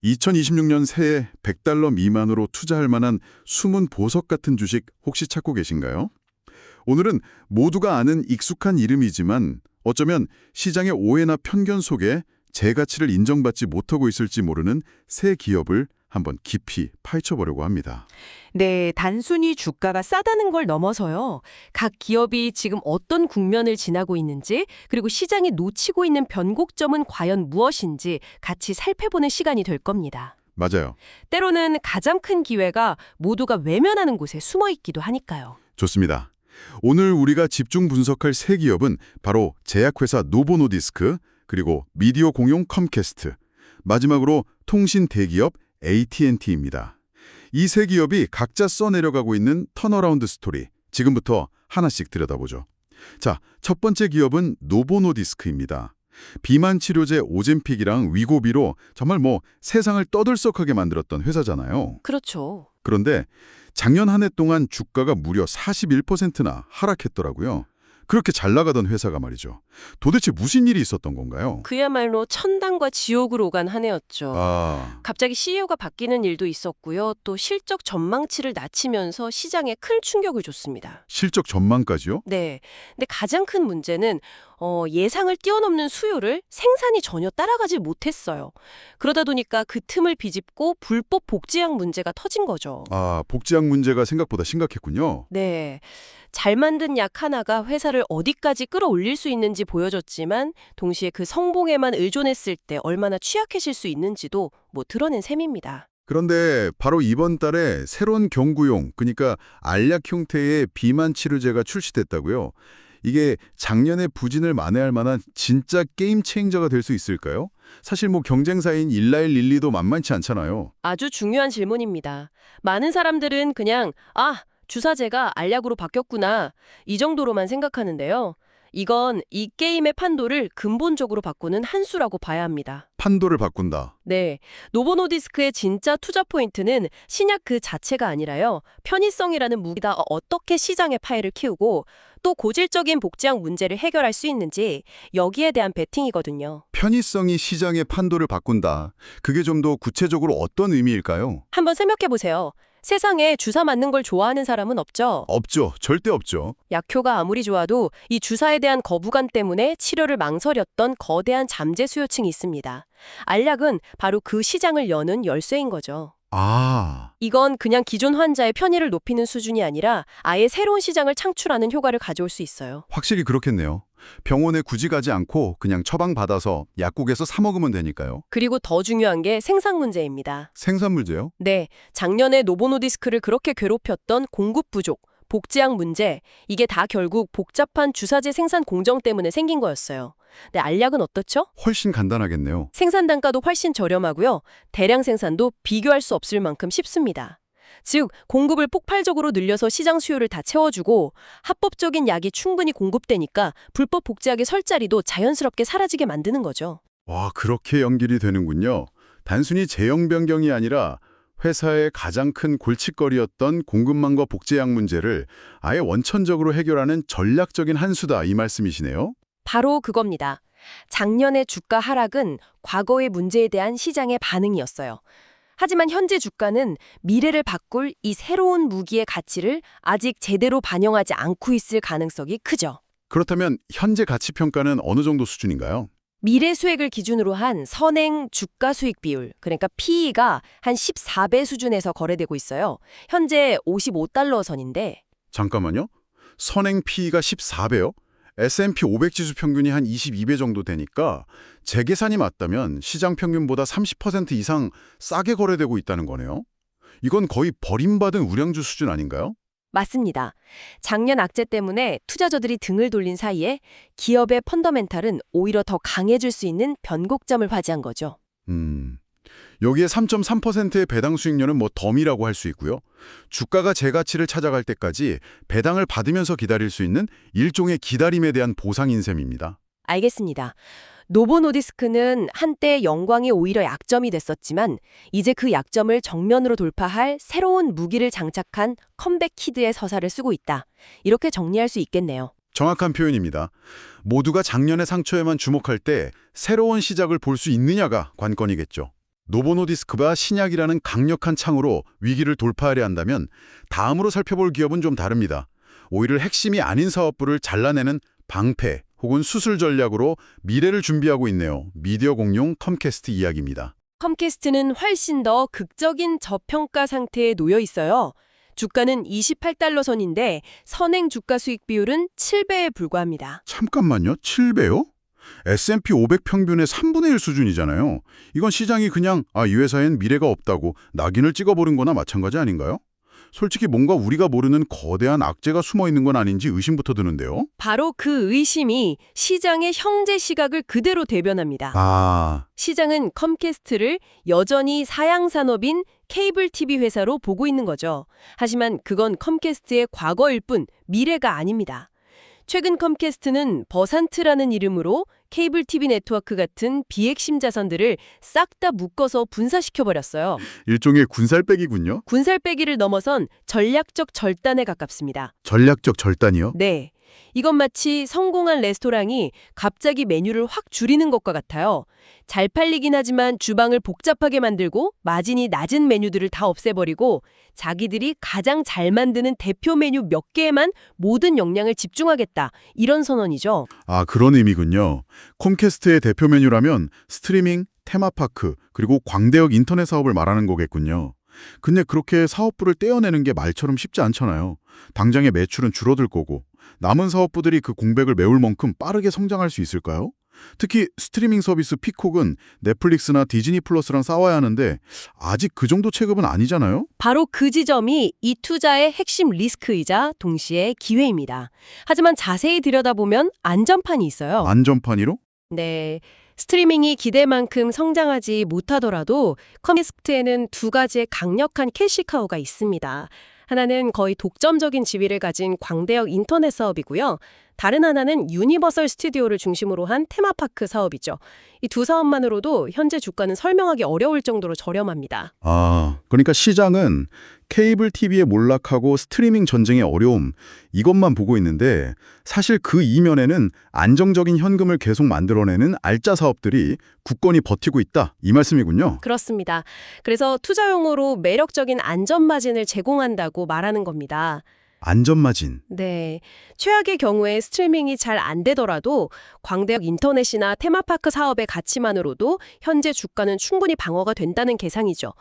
2026년 새해 100달러 미만으로 투자할 만한 숨은 보석 같은 주식 혹시 찾고 계신가요? 오늘은 모두가 아는 익숙한 이름이지만 어쩌면 시장의 오해나 편견 속에 제 가치를 인정받지 못하고 있을지 모르는 새 기업을 한번 깊이 파헤쳐보려고 합니다. 네, 단순히 주가가 싸다는 걸 넘어서요. 각 기업이 지금 어떤 국면을 지나고 있는지, 그리고 시장이 놓치고 있는 변곡점은 과연 무엇인지 같이 살펴보는 시간이 될 겁니다. 맞아요. 때로는 가장 큰 기회가 모두가 외면하는 곳에 숨어 있기도 하니까요. 좋습니다. 오늘 우리가 집중 분석할 새 기업은 바로 제약회사 노보노디스크, 그리고 미디어 공용 컴캐스트, 마지막으로 통신 대기업 AT&T입니다. 이 세 기업이 각자 써내려가고 있는 턴어라운드 스토리, 지금부터 하나씩 들여다보죠. 자, 첫 번째 기업은 노보노디스크입니다. 비만 치료제 오젬픽이랑 위고비로 정말 세상을 떠들썩하게 만들었던 회사잖아요. 그렇죠. 그런데 작년 한 해 동안 주가가 무려 41%나 하락했더라고요. 그렇게 잘 나가던 회사가 말이죠. 도대체 무슨 일이 있었던 건가요? 그야말로 천당과 지옥으로 오간 한 해였죠. 갑자기 CEO가 바뀌는 일도 있었고요. 또 실적 전망치를 낮추면서 시장에 큰 충격을 줬습니다. 실적 전망까지요? 네. 근데 가장 큰 문제는 예상을 뛰어넘는 수요를 생산이 전혀 따라가지 못했어요. 그러다 보니까 그 틈을 비집고 불법 복제약 문제가 터진 거죠. 복제약 문제가 생각보다 심각했군요. 네. 잘 만든 약 하나가 회사를 어디까지 끌어올릴 수 있는지 보여줬지만 동시에 그 성공에만 의존했을 때 얼마나 취약해질 수 있는지도 드러낸 셈입니다. 그런데 바로 이번 달에 새로운 경구용, 그러니까 알약 형태의 비만 치료제가 출시됐다고요. 이게 작년의 부진을 만회할 만한 진짜 게임 체인저가 될 수 있을까요? 사실 경쟁사인 일라일 릴리도 만만치 않잖아요. 아주 중요한 질문입니다. 많은 사람들은 그냥 주사제가 알약으로 바뀌었구나 이 정도로만 생각하는데요. 이건 이 게임의 판도를 근본적으로 바꾸는 한 수라고 봐야 합니다. 판도를 바꾼다. 네, 노보노디스크의 진짜 투자 포인트는 신약 그 자체가 아니라요. 편의성이라는 무기다 어떻게 시장의 파일을 키우고 또 고질적인 복제약 문제를 해결할 수 있는지 여기에 대한 베팅이거든요. 편의성이 시장의 판도를 바꾼다. 그게 좀 더 구체적으로 어떤 의미일까요? 한번 생각해 보세요. 세상에 주사 맞는 걸 좋아하는 사람은 없죠? 없죠. 절대 없죠. 약효가 아무리 좋아도 이 주사에 대한 거부감 때문에 치료를 망설였던 거대한 잠재 수요층이 있습니다. 알약은 바로 그 시장을 여는 열쇠인 거죠. 이건 그냥 기존 환자의 편의를 높이는 수준이 아니라 아예 새로운 시장을 창출하는 효과를 가져올 수 있어요. 확실히 그렇겠네요. 병원에 굳이 가지 않고 그냥 처방받아서 약국에서 사 먹으면 되니까요. 그리고 더 중요한 게 생산 문제입니다. 생산 문제요? 네, 작년에 노보노디스크를 그렇게 괴롭혔던 공급 부족, 복제약 문제, 이게 다 결국 복잡한 주사제 생산 공정 때문에 생긴 거였어요. 근데 알약은 어떻죠? 훨씬 간단하겠네요. 생산 단가도 훨씬 저렴하고요. 대량 생산도 비교할 수 없을 만큼 쉽습니다. 즉, 공급을 폭발적으로 늘려서 시장 수요를 다 채워주고 합법적인 약이 충분히 공급되니까 불법 복제약의 설 자리도 자연스럽게 사라지게 만드는 거죠. 와, 그렇게 연결이 되는군요. 단순히 제형 변경이 아니라 회사의 가장 큰 골칫거리였던 공급망과 복제약 문제를 아예 원천적으로 해결하는 전략적인 한 수다, 이 말씀이시네요. 바로 그겁니다. 작년의 주가 하락은 과거의 문제에 대한 시장의 반응이었어요. 하지만 현재 주가는 미래를 바꿀 이 새로운 무기의 가치를 아직 제대로 반영하지 않고 있을 가능성이 크죠. 그렇다면 현재 가치 평가는 어느 정도 수준인가요? 미래 수익을 기준으로 한 선행 주가 수익 비율, 그러니까 PE가 한 14배 수준에서 거래되고 있어요. 현재 55달러 선인데. 잠깐만요. 선행 P가 14배요? S&P 500 지수 평균이 한 22배 정도 되니까 제 계산이 맞다면 시장 평균보다 30% 이상 싸게 거래되고 있다는 거네요. 이건 거의 버림받은 우량주 수준 아닌가요? 맞습니다. 작년 악재 때문에 투자자들이 등을 돌린 사이에 기업의 펀더멘탈은 오히려 더 강해질 수 있는 변곡점을 맞이한 거죠. 여기에 3.3%의 배당 수익률은 덤이라고 할 수 있고요. 주가가 제 가치를 찾아갈 때까지 배당을 받으면서 기다릴 수 있는 일종의 기다림에 대한 보상인 셈입니다. 알겠습니다. 노보노디스크는 한때 영광이 오히려 약점이 됐었지만 이제 그 약점을 정면으로 돌파할 새로운 무기를 장착한 컴백 키드의 서사를 쓰고 있다. 이렇게 정리할 수 있겠네요. 정확한 표현입니다. 모두가 작년의 상처에만 주목할 때 새로운 시작을 볼 수 있느냐가 관건이겠죠. 노보노디스크가 신약이라는 강력한 창으로 위기를 돌파하려 한다면 다음으로 살펴볼 기업은 좀 다릅니다. 오히려 핵심이 아닌 사업부를 잘라내는 방패 혹은 수술 전략으로 미래를 준비하고 있네요. 미디어 공룡 컴캐스트 이야기입니다. 컴캐스트는 훨씬 더 극적인 저평가 상태에 놓여 있어요. 주가는 28달러 선인데 선행 주가 수익 비율은 7배에 불과합니다. 잠깐만요. 7배요? S&P 500 평균의 3분의 1 수준이잖아요. 이건 시장이 그냥 이 회사엔 미래가 없다고 낙인을 찍어버린 거나 마찬가지 아닌가요? 솔직히 뭔가 우리가 모르는 거대한 악재가 숨어 있는 건 아닌지 의심부터 드는데요. 바로 그 의심이 시장의 형제 시각을 그대로 대변합니다. 시장은 컴캐스트를 여전히 사양 산업인 케이블 TV 회사로 보고 있는 거죠. 하지만 그건 컴캐스트의 과거일 뿐 미래가 아닙니다. 최근 컴캐스트는 버산트라는 이름으로 케이블 TV 네트워크 같은 비핵심 자산들을 싹 다 묶어서 분사시켜버렸어요. 일종의 군살빼기군요. 군살빼기를 넘어선 전략적 절단에 가깝습니다. 전략적 절단이요? 네. 이건 마치 성공한 레스토랑이 갑자기 메뉴를 확 줄이는 것과 같아요. 잘 팔리긴 하지만 주방을 복잡하게 만들고 마진이 낮은 메뉴들을 다 없애버리고 자기들이 가장 잘 만드는 대표 메뉴 몇 개에만 모든 역량을 집중하겠다. 이런 선언이죠. 그런 의미군요. 콤캐스트의 대표 메뉴라면 스트리밍, 테마파크, 그리고 광대역 인터넷 사업을 말하는 거겠군요. 근데 그렇게 사업부를 떼어내는 게 말처럼 쉽지 않잖아요. 당장의 매출은 줄어들 거고 남은 사업부들이 그 공백을 메울 만큼 빠르게 성장할 수 있을까요? 특히 스트리밍 서비스 피콕은 넷플릭스나 디즈니 플러스랑 싸워야 하는데 아직 그 정도 체급은 아니잖아요? 바로 그 지점이 이 투자의 핵심 리스크이자 동시에 기회입니다. 하지만 자세히 들여다보면 안전판이 있어요. 안전판이로? 네. 스트리밍이 기대만큼 성장하지 못하더라도 컴캐스트에는 두 가지의 강력한 캐시카우가 있습니다. 하나는 거의 독점적인 지위를 가진 광대역 인터넷 사업이고요. 다른 하나는 유니버설 스튜디오를 중심으로 한 테마파크 사업이죠. 이 두 사업만으로도 현재 주가는 설명하기 어려울 정도로 저렴합니다. 그러니까 시장은 케이블 TV의 몰락하고 스트리밍 전쟁의 어려움 이것만 보고 있는데 사실 그 이면에는 안정적인 현금을 계속 만들어내는 알짜 사업들이 굳건히 버티고 있다 이 말씀이군요. 그렇습니다. 그래서 투자용으로 매력적인 안전마진을 제공한다고 말하는 겁니다. 안전마진. 네. 최악의 경우에 스트리밍이 잘 안 되더라도 광대역 인터넷이나 테마파크 사업의 가치만으로도 현재 주가는 충분히 방어가 된다는 계산이죠.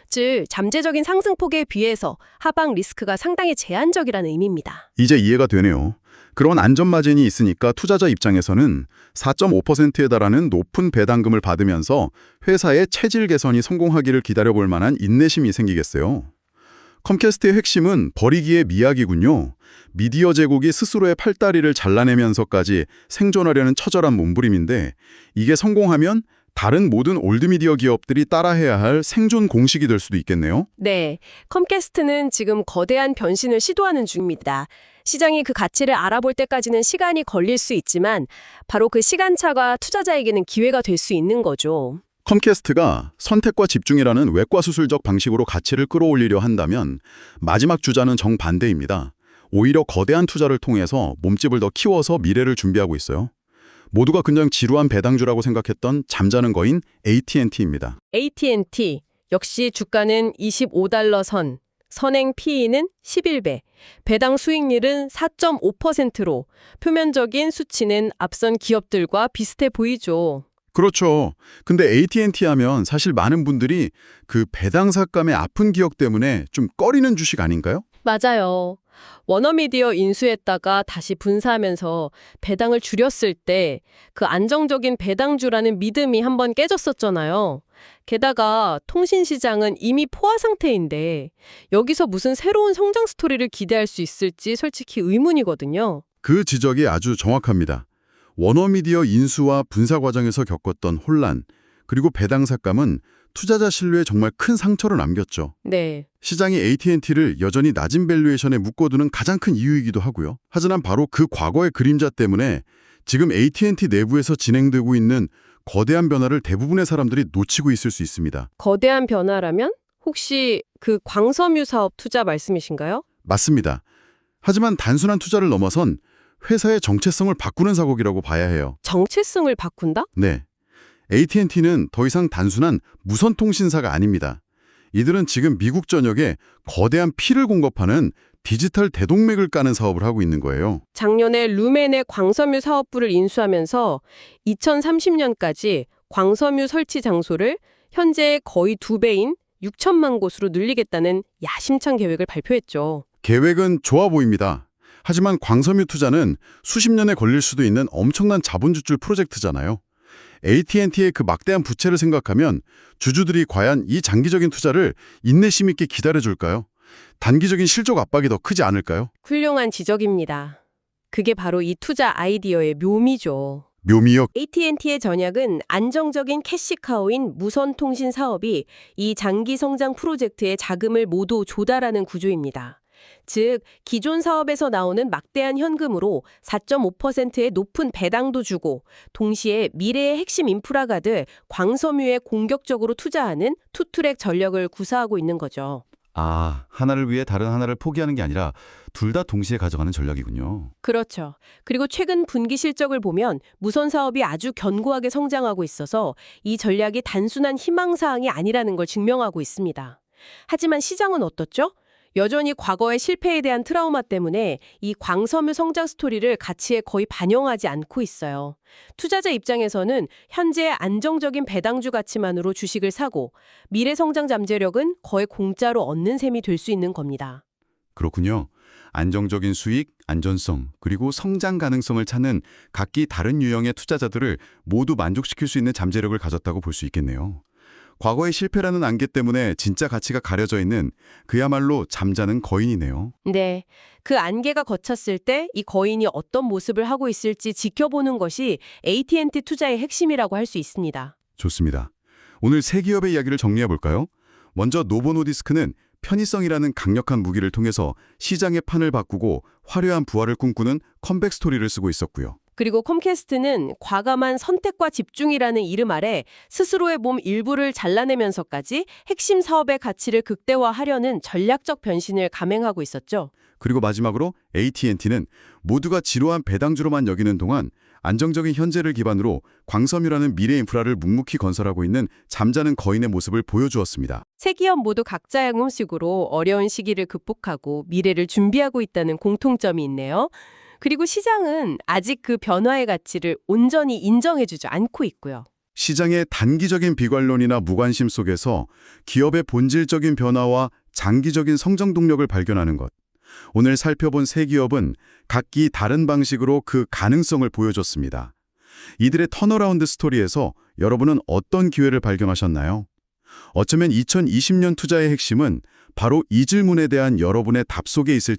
즉, 잠재적인 상승폭에 비해서 하방 리스크가 상당히 제한적이라는 의미입니다. 이제 이해가 되네요. 그런 안전마진이 있으니까 투자자 입장에서는 4.5%에 달하는 높은 배당금을 받으면서 회사의 체질 개선이 성공하기를 기다려볼 만한 인내심이 생기겠어요. 컴캐스트의 핵심은 버리기의 미학이군요. 미디어 제국이 스스로의 팔다리를 잘라내면서까지 생존하려는 처절한 몸부림인데 이게 성공하면 다른 모든 올드미디어 기업들이 따라해야 할 생존 공식이 될 수도 있겠네요. 네, 컴캐스트는 지금 거대한 변신을 시도하는 중입니다. 시장이 그 가치를 알아볼 때까지는 시간이 걸릴 수 있지만 바로 그 시간차가 투자자에게는 기회가 될 수 있는 거죠. 컴캐스트가 선택과 집중이라는 외과수술적 방식으로 가치를 끌어올리려 한다면 마지막 주자는 정반대입니다. 오히려 거대한 투자를 통해서 몸집을 더 키워서 미래를 준비하고 있어요. 모두가 그냥 지루한 배당주라고 생각했던 잠자는 거인 AT&T입니다. AT&T, 역시 주가는 25달러 선, 선행 PE는 11배, 배당 수익률은 4.5%로 표면적인 수치는 앞선 기업들과 비슷해 보이죠. 그렇죠. 근데 AT&T 하면 사실 많은 분들이 그 배당 삭감의 아픈 기억 때문에 좀 꺼리는 주식 아닌가요? 맞아요. 워너미디어 인수했다가 다시 분사하면서 배당을 줄였을 때 그 안정적인 배당주라는 믿음이 한번 깨졌었잖아요. 게다가 통신시장은 이미 포화 상태인데 여기서 무슨 새로운 성장 스토리를 기대할 수 있을지 솔직히 의문이거든요. 그 지적이 아주 정확합니다. 워너미디어 인수와 분사 과정에서 겪었던 혼란, 그리고 배당 삭감은 투자자 신뢰에 정말 큰 상처를 남겼죠. 네. 시장이 AT&T를 여전히 낮은 밸류에이션에 묶어두는 가장 큰 이유이기도 하고요. 하지만 바로 그 과거의 그림자 때문에 지금 AT&T 내부에서 진행되고 있는 거대한 변화를 대부분의 사람들이 놓치고 있을 수 있습니다. 거대한 변화라면 혹시 그 광섬유 사업 투자 말씀이신가요? 맞습니다. 하지만 단순한 투자를 넘어선 회사의 정체성을 바꾸는 사고기라고 봐야 해요. 정체성을 바꾼다? 네. AT&T는 더 이상 단순한 무선 통신사가 아닙니다. 이들은 지금 미국 전역에 거대한 피를 공급하는 디지털 대동맥을 까는 사업을 하고 있는 거예요. 작년에 루멘의 광섬유 사업부를 인수하면서 2030년까지 광섬유 설치 장소를 현재의 거의 2배인 6천만 곳으로 늘리겠다는 야심찬 계획을 발표했죠. 계획은 좋아 보입니다. 하지만 광섬유 투자는 수십 년에 걸릴 수도 있는 엄청난 자본 주출 프로젝트잖아요. AT&T의 그 막대한 부채를 생각하면 주주들이 과연 이 장기적인 투자를 인내심 있게 기다려줄까요? 단기적인 실적 압박이 더 크지 않을까요? 훌륭한 지적입니다. 그게 바로 이 투자 아이디어의 묘미죠. 묘미요? AT&T의 전략은 안정적인 캐시카우인 무선 통신 사업이 이 장기 성장 프로젝트의 자금을 모두 조달하는 구조입니다. 즉, 기존 사업에서 나오는 막대한 현금으로 4.5%의 높은 배당도 주고 동시에 미래의 핵심 인프라가 될 광섬유에 공격적으로 투자하는 투트랙 전략을 구사하고 있는 거죠. 아, 하나를 위해 다른 하나를 포기하는 게 아니라 둘 다 동시에 가져가는 전략이군요. 그렇죠. 그리고 최근 분기 실적을 보면 무선 사업이 아주 견고하게 성장하고 있어서 이 전략이 단순한 희망사항이 아니라는 걸 증명하고 있습니다. 하지만 시장은 어떻죠? 여전히 과거의 실패에 대한 트라우마 때문에 이 광섬유 성장 스토리를 가치에 거의 반영하지 않고 있어요. 투자자 입장에서는 현재의 안정적인 배당주 가치만으로 주식을 사고 미래 성장 잠재력은 거의 공짜로 얻는 셈이 될 수 있는 겁니다. 그렇군요. 안정적인 수익, 안전성, 그리고 성장 가능성을 찾는 각기 다른 유형의 투자자들을 모두 만족시킬 수 있는 잠재력을 가졌다고 볼 수 있겠네요. 과거의 실패라는 안개 때문에 진짜 가치가 가려져 있는 그야말로 잠자는 거인이네요. 네, 그 안개가 걷혔을 때 이 거인이 어떤 모습을 하고 있을지 지켜보는 것이 AT&T 투자의 핵심이라고 할 수 있습니다. 좋습니다. 오늘 세 기업의 이야기를 정리해 볼까요? 먼저 노보노디스크는 편의성이라는 강력한 무기를 통해서 시장의 판을 바꾸고 화려한 부활을 꿈꾸는 컴백 스토리를 쓰고 있었고요. 그리고 컴캐스트는 과감한 선택과 집중이라는 이름 아래 스스로의 몸 일부를 잘라내면서까지 핵심 사업의 가치를 극대화하려는 전략적 변신을 감행하고 있었죠. 그리고 마지막으로 AT&T는 모두가 지루한 배당주로만 여기는 동안 안정적인 현재를 기반으로 광섬유라는 미래 인프라를 묵묵히 건설하고 있는 잠자는 거인의 모습을 보여주었습니다. 세 기업 모두 각자의 형식으로 어려운 시기를 극복하고 미래를 준비하고 있다는 공통점이 있네요. 그리고 시장은 아직 그 변화의 가치를 온전히 인정해주지 않고 있고요. 시장의 단기적인 비관론이나 무관심 속에서 기업의 본질적인 변화와 장기적인 성장 동력을 발견하는 것. 오늘 살펴본 세 기업은 각기 다른 방식으로 그 가능성을 보여줬습니다. 이들의 턴어라운드 스토리에서 여러분은 어떤 기회를 발견하셨나요? 어쩌면 2020년 투자의 핵심은 바로 이 질문에 대한 여러분의 답 속에 있을지